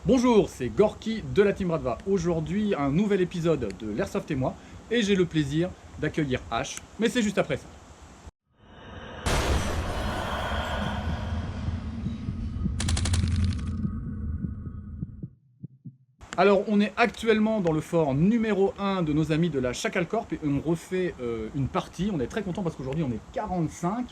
Bonjour, c'est Gorky de la Team Radva. Aujourd'hui, un nouvel épisode de l'Airsoft et moi, et j'ai le plaisir d'accueillir H, mais c'est juste après ça. Alors, on est actuellement dans le fort numéro 1 de nos amis de la Chacal Corp et on refait une partie. On est très content parce qu'aujourd'hui on est 45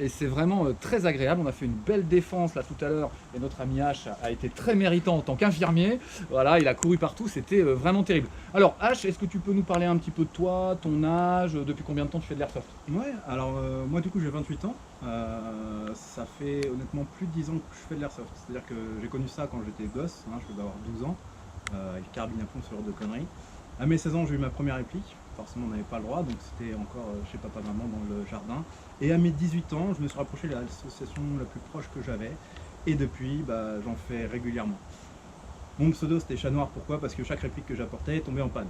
et c'est vraiment très agréable. On a fait une belle défense là tout à l'heure et notre ami H a été très méritant en tant qu'infirmier. Voilà, il a couru partout, c'était vraiment terrible. Alors H, est-ce que tu peux nous parler un petit peu de toi, ton âge, depuis combien de temps tu fais de l'airsoft? Ouais, alors moi du coup j'ai 28 ans, ça fait honnêtement plus de 10 ans que je fais de l'airsoft, c'est-à-dire que j'ai connu ça quand j'étais gosse, je devais avoir 12 ans, avec carabine à plomb, ce genre de conneries. À mes 16 ans j'ai eu ma première réplique, forcément on n'avait pas le droit, donc c'était encore chez papa-maman dans le jardin. Et à mes 18 ans je me suis rapproché de l'association la plus proche que j'avais, et depuis j'en fais régulièrement. Mon pseudo c'était Chat Noir, pourquoi? Parce que chaque réplique que j'apportais tombait en panne.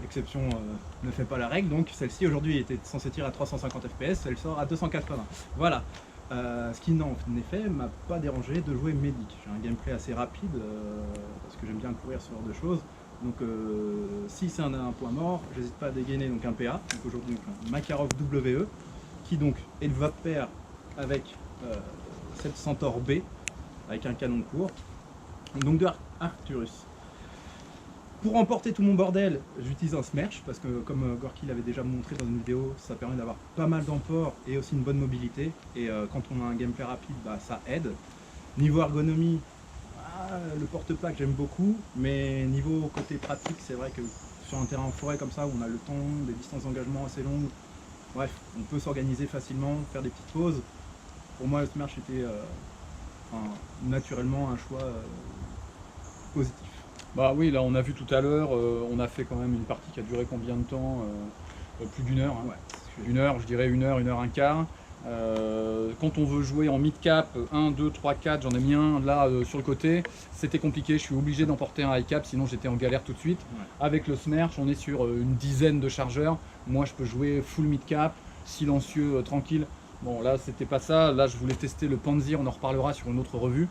L'exception ne fait pas la règle, donc celle-ci aujourd'hui était censée tirer à 350 fps, elle sort à 280. Voilà. Ce qui en effet m'a pas dérangé de jouer médic. J'ai un gameplay assez rapide parce que j'aime bien courir ce genre de choses. Donc si c'est un point mort, j'hésite pas à dégainer donc un PA, donc aujourd'hui un Makarov WE, qui donc est le vote pair avec cette Centaure B, avec un canon court. Donc de Arcturus. Pour emporter tout mon bordel, j'utilise un Smerch parce que comme Gorky l'avait déjà montré dans une vidéo, ça permet d'avoir pas mal d'emport et aussi une bonne mobilité. Et quand on a un gameplay rapide, ça aide. Niveau ergonomie, le porte-plaque j'aime beaucoup, mais niveau côté pratique, c'est vrai que sur un terrain en forêt comme ça où on a le temps, des distances d'engagement assez longues, bref, on peut s'organiser facilement, faire des petites pauses. Pour moi, le Smerch était naturellement un choix positif. Bah oui, là on a vu tout à l'heure, on a fait quand même une partie qui a duré combien de temps? Plus d'une heure. Hein. Ouais, une heure, je dirais une heure un quart. Quand on veut jouer en mid-cap, 1, 2, 3, 4, j'en ai mis un là sur le côté, c'était compliqué, je suis obligé d'emporter un high-cap, sinon j'étais en galère tout de suite. Ouais. Avec le Smerch, on est sur une dizaine de chargeurs, moi je peux jouer full mid-cap, silencieux, tranquille. Bon là c'était pas ça, là je voulais tester le Panzer, on en reparlera sur une autre revue,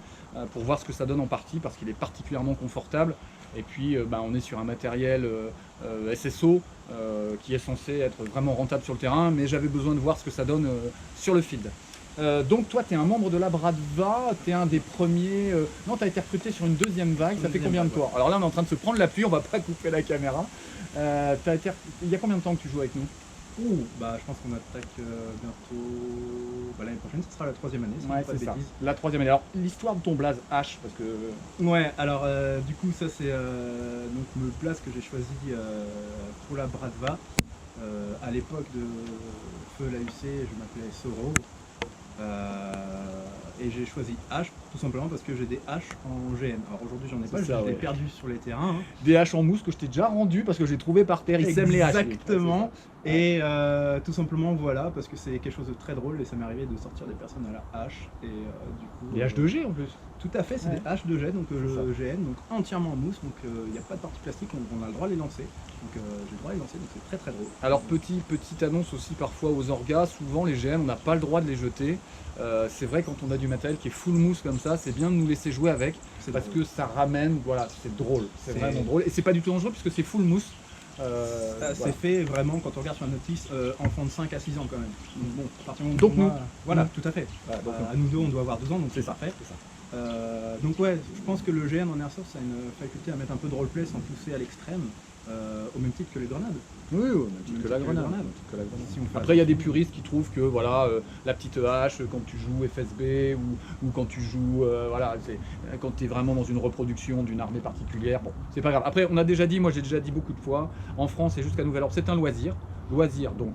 pour voir ce que ça donne en partie, parce qu'il est particulièrement confortable. Et puis on est sur un matériel SSO qui est censé être vraiment rentable sur le terrain, mais j'avais besoin de voir ce que ça donne sur le field. Donc toi tu es un membre de la Bradva, tu es un des premiers... Non, tu as été recruté sur une deuxième vague, ça fait combien de temps? Alors là on est en train de se prendre la pluie, on va pas couper la caméra. Il y a combien de temps que tu joues avec nous? Je pense qu'on attaque bientôt. L'année prochaine, ce sera la 3e année. Ouais, c'est ça. La 3e année. Alors, l'histoire de ton blaze H, parce que. Ouais, alors du coup, ça c'est donc le blaze que j'ai choisi pour la Bradva. À l'époque de Feu l'AUC, je m'appelais Soro. Et j'ai choisi H tout simplement parce que j'ai des H en GN. Alors aujourd'hui j'en ai pas, je l'ai perdu sur les terrains. Hein. Des H en mousse que je t'ai déjà rendu parce que j'ai trouvé par terre, ils s'aiment les H. Exactement. Et tout simplement voilà, parce que c'est quelque chose de très drôle et ça m'est arrivé de sortir des personnes à la H. Et du coup. Les H2G en plus. Tout à fait, c'est des H2G, donc GN, donc entièrement en mousse, donc il n'y a pas de partie plastique, on a le droit de les lancer. Donc j'ai le droit de les lancer, donc c'est très très drôle. Alors petite annonce aussi parfois aux orgas, souvent les GN on n'a pas le droit de les jeter. C'est vrai quand on a du matériel qui est full mousse comme ça, c'est bien de nous laisser jouer avec, parce que ça ramène, voilà, c'est drôle, c'est vraiment drôle. Et c'est pas du tout dangereux puisque c'est full mousse. C'est fait vraiment quand on regarde sur un notice enfant de 5 à 6 ans quand même. Donc bon, à partir du moment donc où nous, voilà, tout à fait. À nous deux on doit avoir 12 ans, donc c'est parfait. Donc ouais, je pense que le GN en Airsoft ça a une faculté à mettre un peu de roleplay sans pousser à l'extrême, au même titre que les grenades. Oui, au même titre que la grenade. Après il y a des puristes qui trouvent que voilà, la petite hache quand tu joues FSB ou quand tu joues, voilà, quand tu es vraiment dans une reproduction d'une armée particulière, bon, c'est pas grave. Après on a déjà dit, moi j'ai déjà dit beaucoup de fois, en France et jusqu'à nouvel ordre, c'est un loisir, donc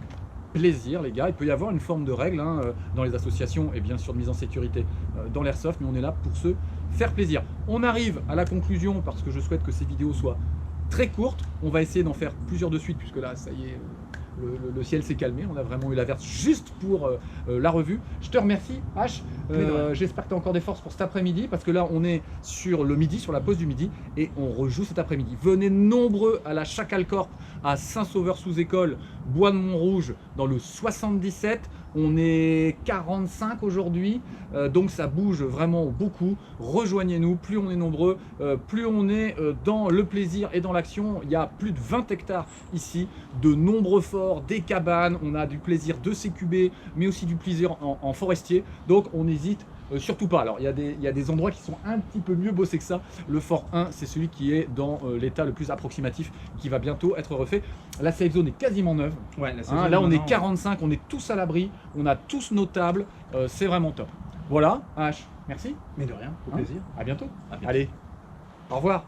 plaisir les gars, il peut y avoir une forme de règle dans les associations et bien sûr de mise en sécurité dans l'airsoft, mais on est là pour se faire plaisir. On arrive à la conclusion parce que je souhaite que ces vidéos soient très courtes, on va essayer d'en faire plusieurs de suite puisque là ça y est, le ciel s'est calmé, on a vraiment eu l'averse juste pour la revue. Je te remercie H, j'espère que tu as encore des forces pour cet après-midi parce que là on est sur le midi, sur la pause du midi et on rejoue cet après-midi. Venez nombreux à la Chacal Corp à Saint-Sauveur-sous-École, Bois de Montrouge dans le 77. On est 45 aujourd'hui, donc ça bouge vraiment beaucoup. Rejoignez-nous, plus on est nombreux, plus on est dans le plaisir et dans l'action. Il y a plus de 20 hectares ici, de nombreux forts, des cabanes, on a du plaisir de CQB, mais aussi du plaisir en forestier. Donc on n'hésite surtout pas. Alors il y a des endroits qui sont un petit peu mieux bossés que ça. Le fort 1, c'est celui qui est dans l'état le plus approximatif, qui va bientôt être refait. La safe zone est quasiment neuve. Ouais, Là on est 45, on est tous à l'abri, on a tous nos tables, c'est vraiment top. Voilà, H, merci. Mais de rien, au plaisir. À bientôt. À bientôt. Allez, au revoir.